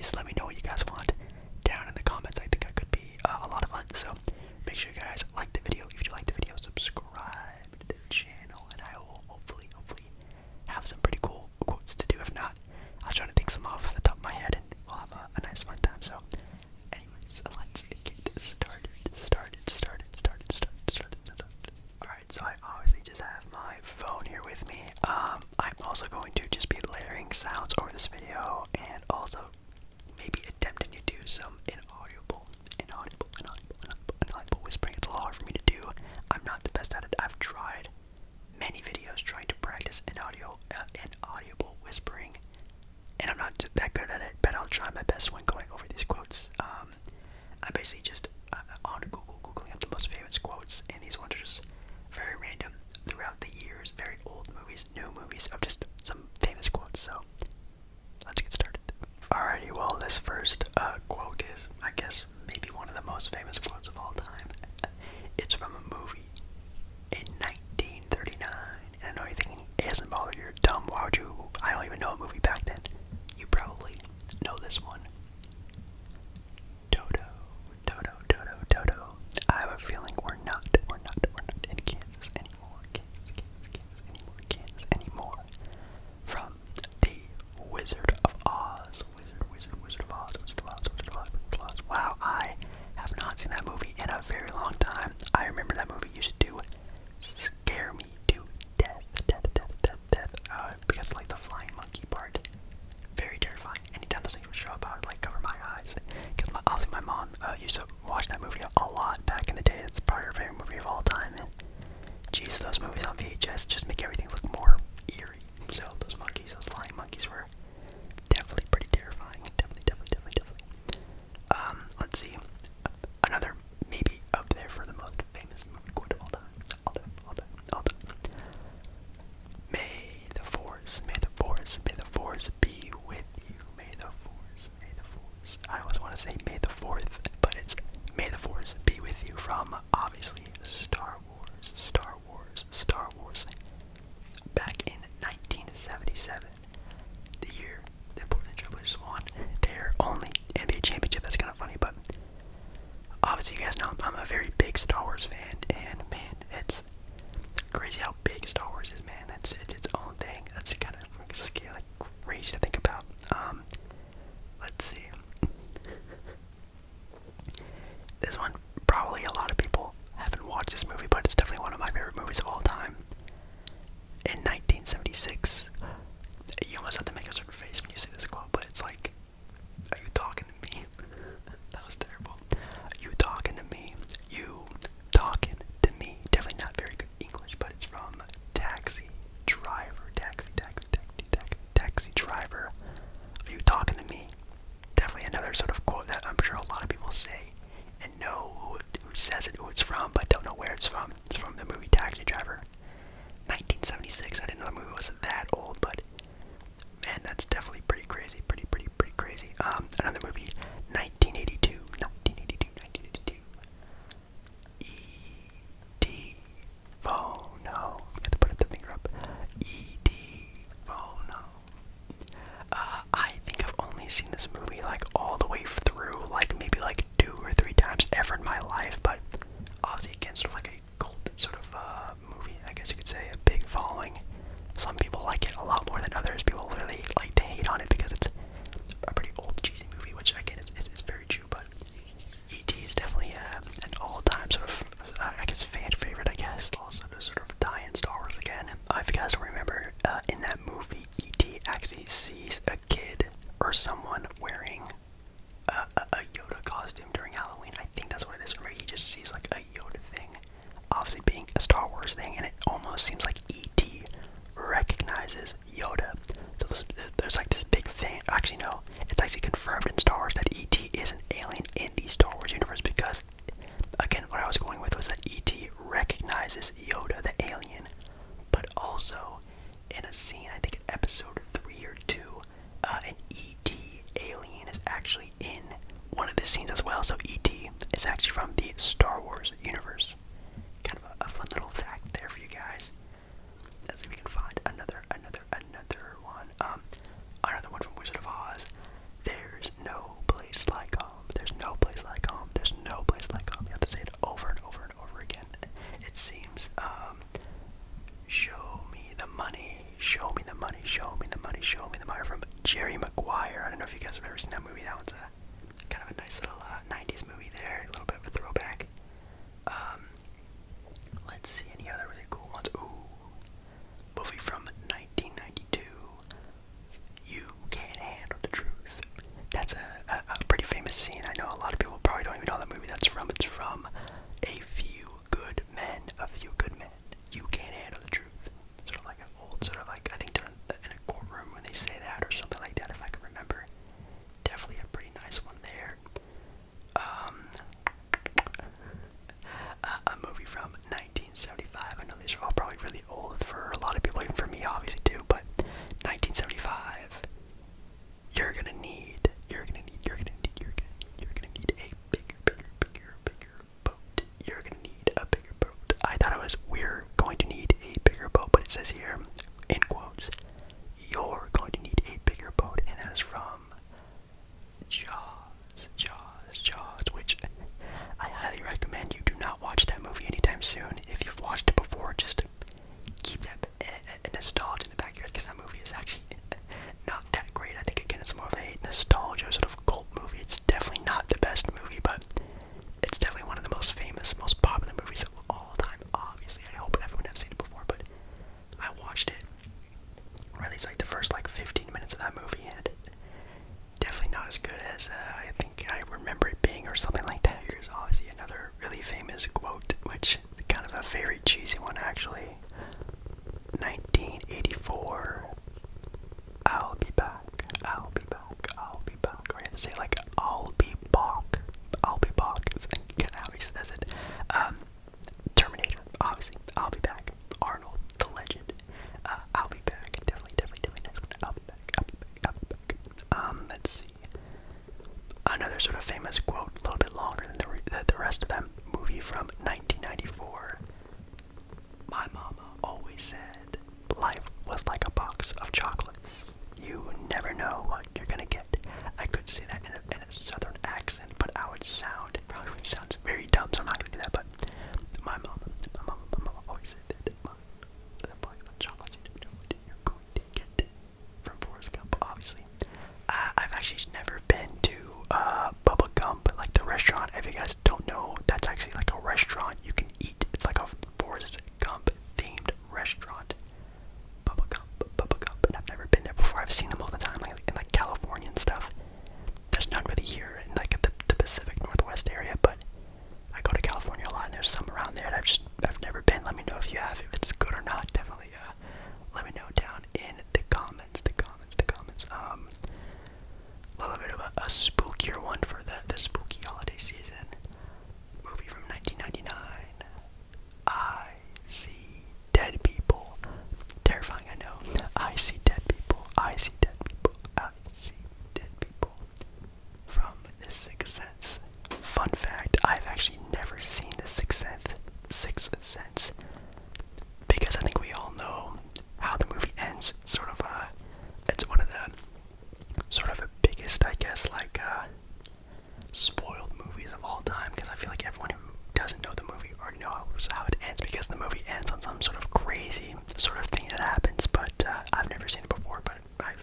series. Let me know what you guys want down in the comments. I think I could be a lot of fun. So make sure you guys like the video. If you like the video, subscribe to the channel, and I will hopefully have some pretty cool quotes to do. If not, I'll try to think some off the top of my head, and we'll have a nice fun time. So anyways, let's get started. Alright, so I obviously just have my phone here with me. I'm also going to just be layering sounds over this video, and also maybe attempting to do some inaudible whispering. It's a lot hard for me to do. I'm not the best at it. I've tried many videos trying to practice inaudible whispering, and I'm not that good at it, but I'll try my best when going over these quotes. I basically just on Google, googling up the most famous quotes, and these ones are just very random throughout the years, very old movies, new movies, of just some famous quotes. So let's get started. Alrighty, well, this first quote is, I guess, maybe one of the most famous quotes of all time. It's from a movie in 1939, and I know you're thinking, ASMballeR, you're dumb, why would you? I don't even know a movie back then. You probably know this one. Toto, Toto, Toto, Toto. I have a feeling we're not in Kansas anymore. Kansas anymore. From the Wizard of Oz. Wizard of Oz. Wow, I have not seen that movie in a very long time. I remember that movie used to scare me to death. Because like the flying monkey part, very terrifying. Anytime those things would show up, I would like cover my eyes. Because obviously my mom used to watch that movie a lot back in the day. It's probably her favorite movie of all time. And geez, those movies on VHS just make everything look more eerie. So those monkeys, those flying monkeys, were definitely pretty terrifying. Definitely. Let's see. Another maybe up there for the most famous movie quote of all time. May the force be with you. May the force. I always want to say May the 4th, but it's May the force be with you, from obviously Star Wars. Back in 1977, the year the Portland Trailblazers won their only NBA championship. That's kind of funny, but obviously you guys know I'm a very big Star Wars fan, and man, it's crazy how big Star Wars is, man. It's its own thing. That's kind of scary, like crazy to think about. Let's see. This one, probably a lot of people haven't watched this movie, but it's definitely one of my favorite movies of all time. In 1976, you almost have to make a certain face when you see this quote, but it's like, are you talking to me? That was terrible. You talking to me? You talking to me? Definitely not very good English, but it's from Taxi Driver. Taxi Driver. Are you talking to me? Definitely another sort of quote that I'm sure a lot of people say and know who says it, who it's from, but don't know where it's from. It's from the movie Taxi Driver. 1976. I didn't know the movie was that old, but man, that's definitely pretty crazy. Pretty crazy. Another movie, 1982. E.T. Oh no. I have to put the finger up. E.T. Oh no. I think I've only seen this movie like all the way through, like maybe like 2 or 3 times ever in my life, but obviously again, sort of like a cult sort of movie, I guess you could say, a big following. Some people like it a lot more than others. People really like to hate on it because it's a pretty old, cheesy movie, which again is very true, but E.T. is definitely an all-time sort of, I guess, fan favorite, I guess. Also to sort of tie in Star Wars again. If you guys don't remember, in that movie, E.T. actually sees a kid or someone wearing a Yoda costume during Halloween. I think that's what it is. Or maybe he just sees like a Yoda thing, obviously being a Star Wars thing, and it almost seems like E.T. recognizes Yoda. So there's like this big thing. Actually, no, it's actually confirmed in Star Wars that E.T. is an alien in the Star Wars universe, because again, what I was going with was that E.T. recognizes Yoda, the alien, but also in a scene, I think in episode 3 or 2, an E.T. alien is actually in one of the scenes as well. So E.T. is actually from the Star Wars universe. Kind of a fun little fact there for you guys. Let's see if we can find another one. Another one from Wizard of Oz. There's no as I think I remember it being, or something like that. Here's obviously another really famous quote, which is kind of a very cheesy one actually. 1984. I'll be back. I'll be back. I'll be back. Or you have to say like I'll be back. I'll be back. That's kind of how he says it. Terminator. Obviously, I'll be back. Arnold, the legend. I'll be back. Definitely. Next one. I'll be back. Let's see. Another sort of famous quote, a little bit longer than the rest of them. Movie from 1994. My mama always said, life was like a box of chocolates. You never know what you're gonna get. I could say that in a southern accent, but it probably would sound very dumb, so I'm not gonna do that. But my mama always said that the box of chocolates, you never know what you're going to get. From Forrest Gump, obviously. I've actually never been to Bubba Gump, like the restaurant. If you guys don't know, that's actually like a restaurant you can eat. It's like a Forrest Gump themed restaurant. Bubba Gump, and I've never been there before. I've seen them all the time, like in like California and stuff. There's none really here in like the Pacific Northwest area, but I go to California a lot, and there's some around there, and I've never been. Let me know if you have, if it's good or not. Definitely, let me know down in the comments. A little bit of a spookier one for the spooky holiday season. Movie from 1999. I see dead people. Terrifying, I know. I see dead people. I see dead people. I see dead people. From The Sixth Sense. Fun fact, I've actually never seen The Sixth Sense. Because I think we all know how the movie ends. Sort of it's one of the sort of a biggest, I guess, like spoiled movies of all time, because I feel like everyone who doesn't know the movie already knows how it ends, because the movie ends on some sort of crazy sort of thing that happens. But I've never seen it before, but I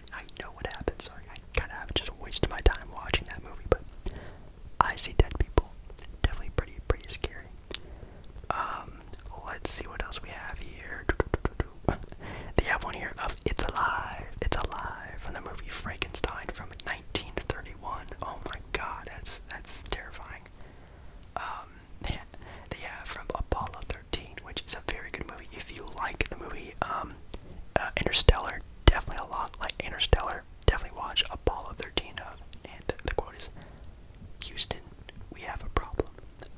know what happens, so I kind of have just wasted my time watching that movie. But I see dead people. Definitely pretty scary. Let's see what else we have here. They have one here of It's Alive. It's Alive from the movie Frankenstein from 1931. Oh my god, that's terrifying. They have from Apollo 13, which is a very good movie. If you like the movie Interstellar, definitely a lot like Interstellar, definitely watch Apollo 13. And the quote is, Houston, we have a problem.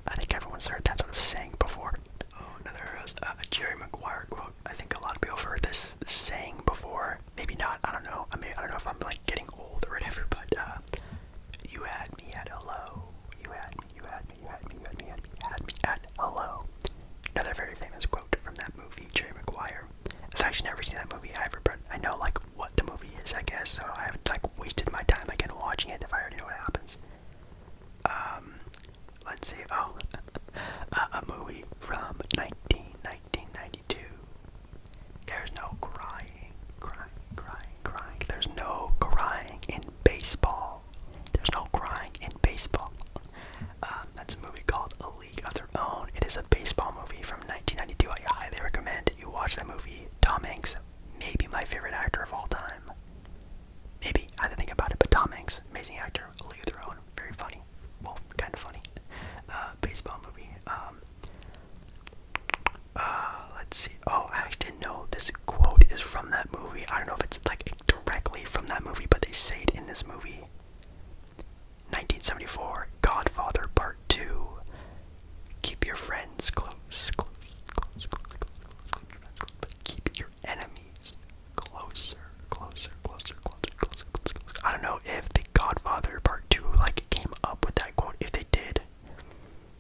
I think everyone's heard that sort of saying before. Oh, another a Jerry Maguire quote. I think a lot of people have heard this saying before. Maybe not. I don't know. I don't know if I'm like getting old or whatever. But you had me at hello. You had me at hello. Another very famous quote from that movie, Jerry Maguire. I've actually never seen that movie either, but I know like what the movie is, I guess. So I haven't like wasted my time again watching it if I already know what happens. Let's see. Oh, a movie from 1992. There's no crying. There's no crying in baseball. There's no crying in baseball. That's a movie called A League of Their Own. It is a baseball movie from 1992. I highly recommend you watch that movie. Tom Hanks, maybe my favorite actor of all time. Maybe, I had to think about it, but Tom Hanks, amazing actor. A League of Their Own, very funny. Well, kind of funny. Baseball movie. Let's see. Oh, I actually didn't know this quote is from that movie. I don't know if it's like directly from that movie, but they say it in this movie. 1974, Godfather Part 2. Keep your friends close, but keep your enemies closer. I don't know if the Godfather Part 2 like came up with that quote. If they did,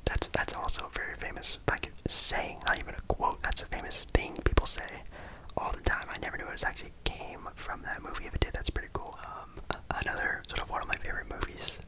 that's also a very famous like saying, not even a quote. That's a famous thing people say all the time. I never knew it actually came from that movie. If it did, that's pretty cool. Another sort of one of my favorite movies,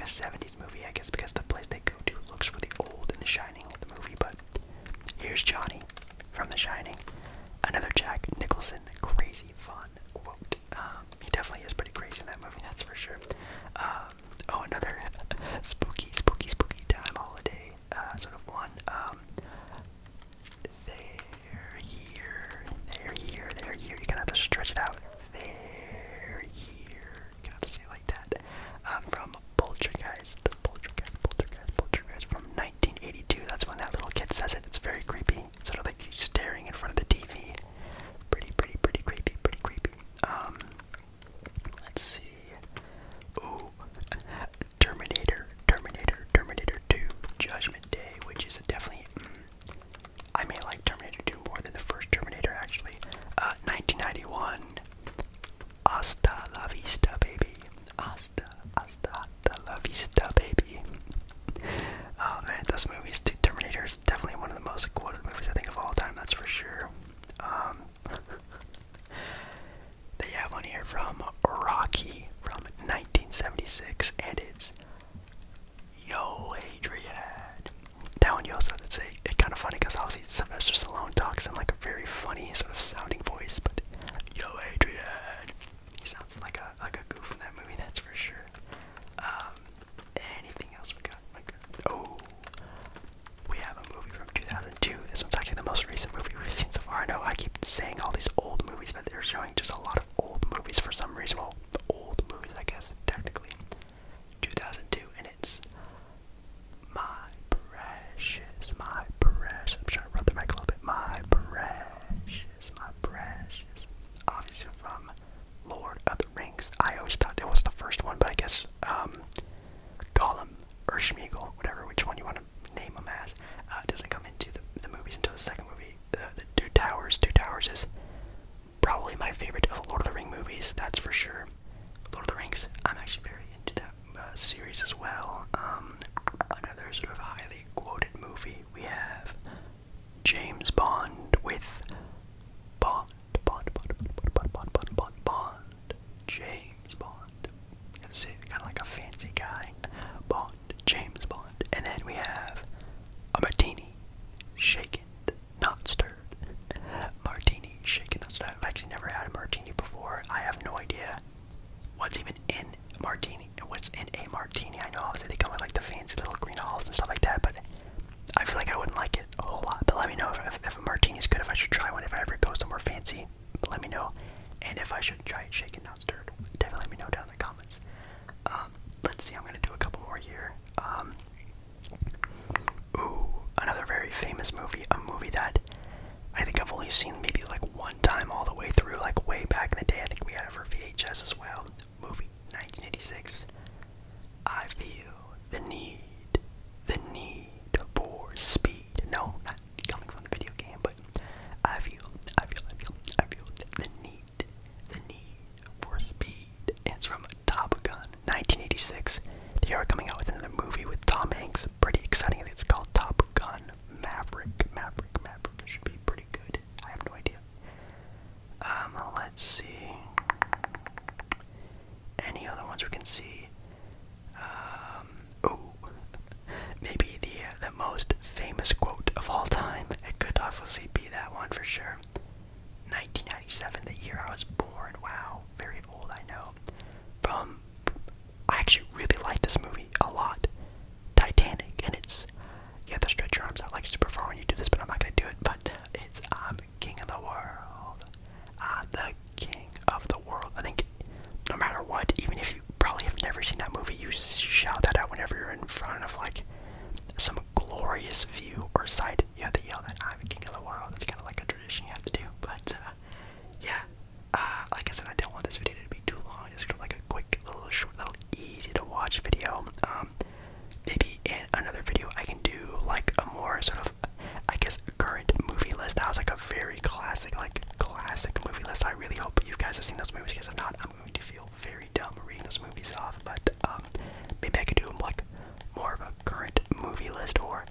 a 70s movie, I guess, because the place they go to looks really old in The Shining, the movie. But here's Johnny from The Shining. Another Jack Nicholson crazy fun quote. He definitely is pretty crazy in that movie, that's for sure. Oh, another spooky time holiday sort of one. They're here. You kind of have to stretch it out. They're here. You kind of have to say it like that. From Poltergeist from 1982. That's when that little kid says it. It's very creepy. Sort of like you staring in front of the TV. Pretty creepy. Let's see. Ooh, Terminator 2, Judgment Day, which is definitely. I may like Terminator 2 more than the first Terminator, actually. 1991. Hasta la vista, baby. Hasta la vista, baby. Oh man, those movies, Terminator is definitely one of the most quoted movies I think of all time, that's for sure. They have one here from Rocky from 1976, and it's Yo Adrian. That one you also have to say, it's kind of funny because obviously Sylvester Stallone talks in like a very funny sort of sounding voice, but Yo Adrian, he sounds like a goof in that movie, that's for sure. Anything else we got? Oh, we have a movie from 2002. This one's actually the most recent movie we've seen so far. I know I keep saying all these old movies, but they're showing just a lot of old movies for some reason. Well, old movies, I guess, technically. 2002, and it's My Precious. I'm trying to rub the mic a little bit. My Precious. Obviously from Lord of the Rings. I always thought it was the first one, but I guess Gollum or Schmeagol, whatever, which one you want to name him as, doesn't come into the movies until the second movie. The Two Towers. Two Towers is probably my favorite of Lord of the Rings movies, that's for sure. Lord of the Rings, I'm actually very into that series as well. Another sort of highly quoted movie, we have James Bond with Bond. James Bond. You gotta say kind of like a fancy guy. Bond. James Bond. And then we have a martini, shaken, not stirred. Martini, shaken, not stirred. I've actually never had a martini before. I have no idea what's even in martini. What's in a martini? I know obviously they come with like the fancy little green hulls and stuff like that, but I feel like I wouldn't like it a whole lot. But let me know if a martini is good, if I should try one, if I ever go somewhere fancy. Let me know. And if I should try it shaken, not stirred, definitely let me know down in the comments. Let's see, I'm going to do a couple more here. Ooh, another very famous movie, a movie that I think I've only seen maybe like one time all the way through, like way back in the day. I think we had it for VHS as well. Movie, 1986. I feel the need for speed. No, not coming from the video game, but I feel the need for speed. And it's from Top Gun, 1986. They are coming out with another movie with Tom Hanks. Pretty exciting. I think it's called Top Gun Maverick. It should be pretty good. I have no idea. Let's see. Any other ones we can see? Maybe the most famous quote of all time. It could obviously be that one for sure. 1997, the year I was born. Wow, very old, I know. I actually really like this movie a lot. Titanic, and it's, you have to stretch your arms out like super far when you do this, but I'm not gonna do it. But it's I'm king of the world. I'm the king of the world. I think no matter what, even if you probably have never seen that movie, you shout that out whenever you're in front of like some glorious view or sight. You have to yell that I'm king of the world. It's kind of like a tradition you have to do. But yeah, like I said, I don't want this video to be too long. It's like a quick little short, little easy to watch video. Maybe in another video I can do like a more sort of, I guess, current movie list. That was like a very classic movie list. I really hope you guys have seen those movies, because if not, I'm going to feel very dumb reading those movies off. But maybe I could do like more of a current movie list, or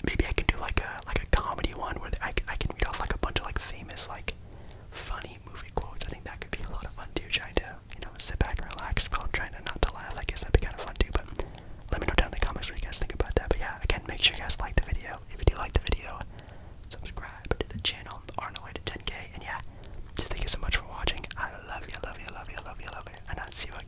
maybe I can do like a comedy one where I can read off like a bunch of like famous like funny movie quotes. I think that could be a lot of fun too, trying to, sit back and relax while I'm trying to not to laugh. I guess that'd be kind of fun too. But see if I